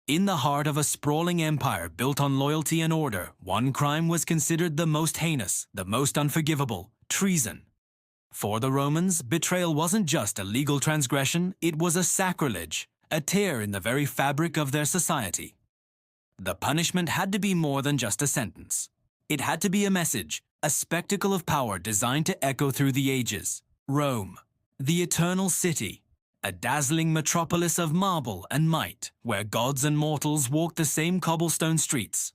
In the heart of a sprawling empire built on loyalty and order, one crime was considered the most heinous, the most unforgivable: treason. For the Romans, betrayal wasn't just a legal transgression, it was a sacrilege, a tear in the very fabric of their society. The punishment had to be more than just a sentence. It had to be a message, a spectacle of power designed to echo through the ages. Rome, the eternal city, a dazzling metropolis of marble and might, where gods and mortals walked the same cobblestone streets.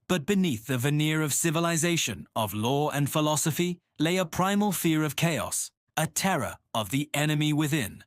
But beneath the veneer of civilization, of law and philosophy, lay a primal fear of chaos, a terror of the enemy within.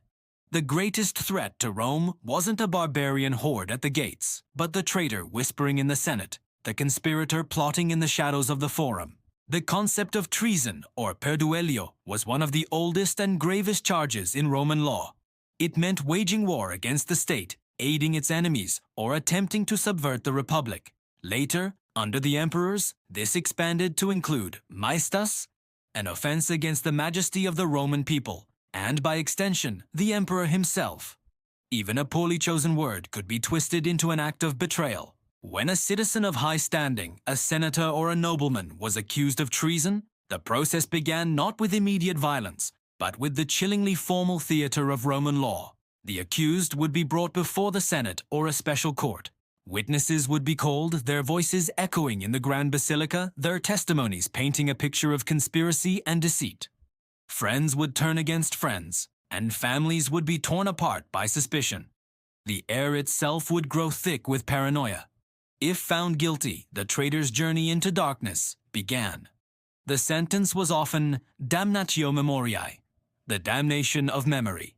The greatest threat to Rome wasn't a barbarian horde at the gates, but the traitor whispering in the Senate, the conspirator plotting in the shadows of the Forum. The concept of treason, or per duello, was one of the oldest and gravest charges in Roman law. It meant waging war against the state, aiding its enemies, or attempting to subvert the republic. Later, under the emperors, this expanded to include maestas, an offense against the majesty of the Roman people, and by extension, the emperor himself. Even a poorly chosen word could be twisted into an act of betrayal. When a citizen of high standing, a senator or a nobleman, was accused of treason, the process began not with immediate violence, but with the chillingly formal theater of Roman law. The accused would be brought before the Senate or a special court. Witnesses would be called, their voices echoing in the Grand Basilica, their testimonies painting a picture of conspiracy and deceit. Friends would turn against friends, and families would be torn apart by suspicion. The air itself would grow thick with paranoia. If found guilty, the traitor's journey into darkness began. The sentence was often damnatio memoriae, the damnation of memory.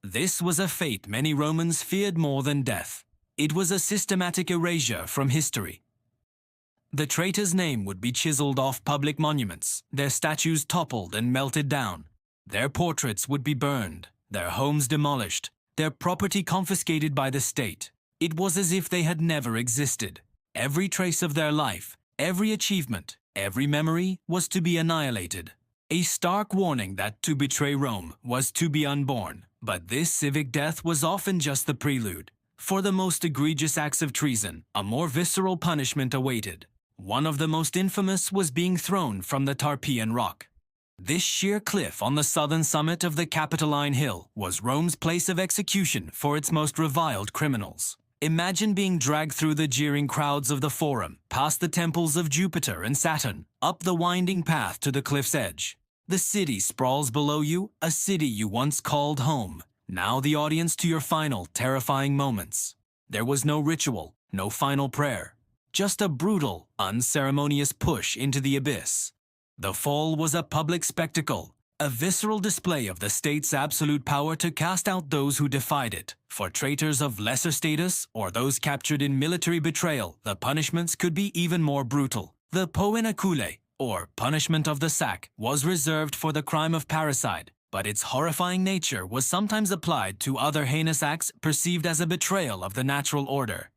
This was a fate many Romans feared more than death. It was a systematic erasure from history. The traitor's name would be chiseled off public monuments, their statues toppled and melted down. Their portraits would be burned, their homes demolished, their property confiscated by the state. It was as if they had never existed. Every trace of their life, every achievement, every memory was to be annihilated. A stark warning that to betray Rome was to be unborn. But this civic death was often just the prelude. For the most egregious acts of treason, a more visceral punishment awaited. One of the most infamous was being thrown from the Tarpeian Rock. This sheer cliff on the southern summit of the Capitoline Hill was Rome's place of execution for its most reviled criminals. Imagine being dragged through the jeering crowds of the Forum, past the temples of Jupiter and Saturn, up the winding path to the cliff's edge. The city sprawls below you, a city you once called home, now the audience to your final, terrifying moments. There was no ritual, no final prayer, just a brutal, unceremonious push into the abyss. The fall was a public spectacle, a visceral display of the state's absolute power to cast out those who defied it. For traitors of lesser status or those captured in military betrayal, the punishments could be even more brutal. The poenacule, or punishment of the sack, was reserved for the crime of parricide, but its horrifying nature was sometimes applied to other heinous acts perceived as a betrayal of the natural order.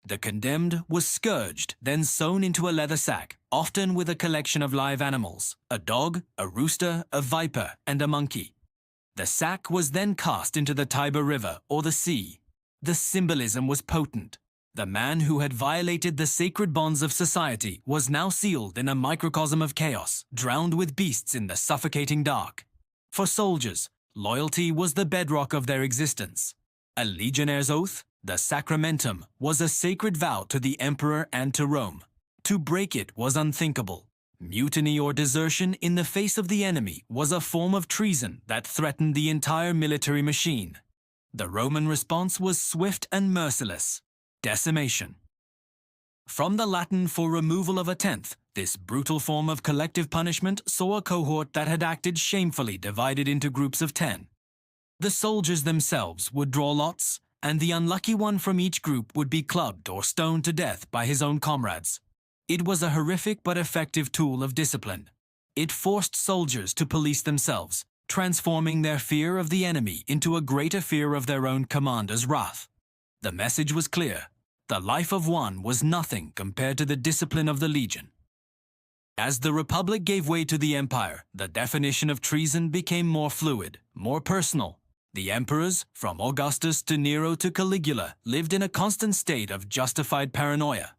The condemned was scourged, then sewn into a leather sack, often with a collection of live animals, a dog, a rooster, a viper, and a monkey. The sack was then cast into the Tiber River or the sea. The symbolism was potent. The man who had violated the sacred bonds of society was now sealed in a microcosm of chaos, drowned with beasts in the suffocating dark. For soldiers, loyalty was the bedrock of their existence. A legionnaire's oath, the sacramentum, was a sacred vow to the emperor and to Rome. To break it was unthinkable. Mutiny or desertion in the face of the enemy was a form of treason that threatened the entire military machine. The Roman response was swift and merciless: decimation. From the Latin for removal of a tenth, this brutal form of collective punishment saw a cohort that had acted shamefully divided into groups of 10. The soldiers themselves would draw lots, and the unlucky one from each group would be clubbed or stoned to death by his own comrades. It was a horrific but effective tool of discipline. It forced soldiers to police themselves, transforming their fear of the enemy into a greater fear of their own commander's wrath. The message was clear: the life of one was nothing compared to the discipline of the legion. As the Republic gave way to the Empire, the definition of treason became more fluid, more personal. The emperors, from Augustus to Nero to Caligula, lived in a constant state of justified paranoia.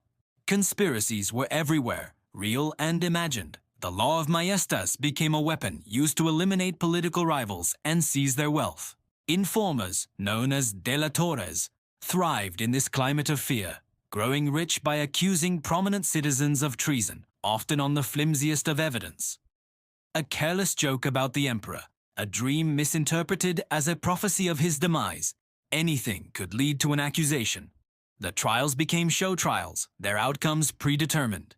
Conspiracies were everywhere, real and imagined. The law of majestas became a weapon used to eliminate political rivals and seize their wealth. Informers, known as delatores, thrived in this climate of fear, growing rich by accusing prominent citizens of treason, often on the flimsiest of evidence. A careless joke about the emperor, a dream misinterpreted as a prophecy of his demise. Anything could lead to an accusation. The trials became show trials, their outcomes predetermined.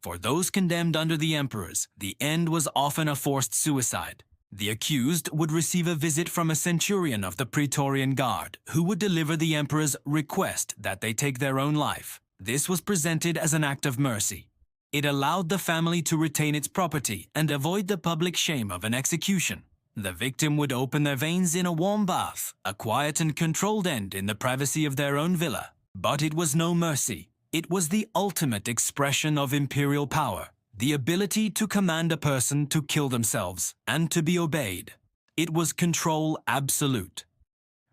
For those condemned under the emperors, the end was often a forced suicide. The accused would receive a visit from a centurion of the Praetorian Guard, who would deliver the emperor's request that they take their own life. This was presented as an act of mercy. It allowed the family to retain its property and avoid the public shame of an execution. The victim would open their veins in a warm bath, a quiet and controlled end in the privacy of their own villa. But it was no mercy. It was the ultimate expression of imperial power, the ability to command a person to kill themselves and to be obeyed. It was control absolute.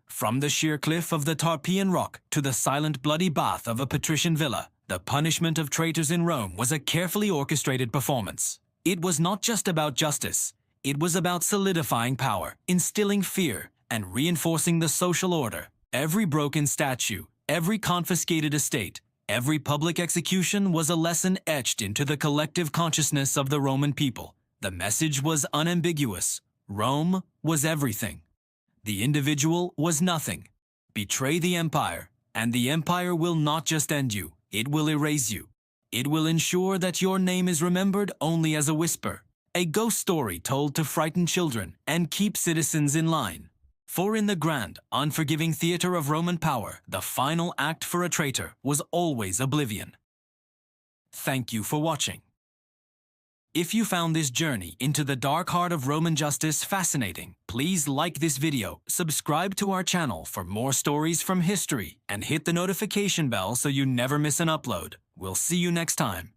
From the sheer cliff of the Tarpeian Rock to the silent bloody bath of a patrician villa, the punishment of traitors in Rome was a carefully orchestrated performance. It was not just about justice. It was about solidifying power, instilling fear, and reinforcing the social order. Every broken statue, every confiscated estate, every public execution was a lesson etched into the collective consciousness of the Roman people. The message was unambiguous. Rome was everything. The individual was nothing. Betray the empire, and the empire will not just end you, it will erase you. It will ensure that your name is remembered only as a whisper, a ghost story told to frighten children and keep citizens in line. For in the grand, unforgiving theater of Roman power, the final act for a traitor was always oblivion. Thank you for watching. If you found this journey into the dark heart of Roman justice fascinating, please like this video, subscribe to our channel for more stories from history, and hit the notification bell so you never miss an upload. We'll see you next time.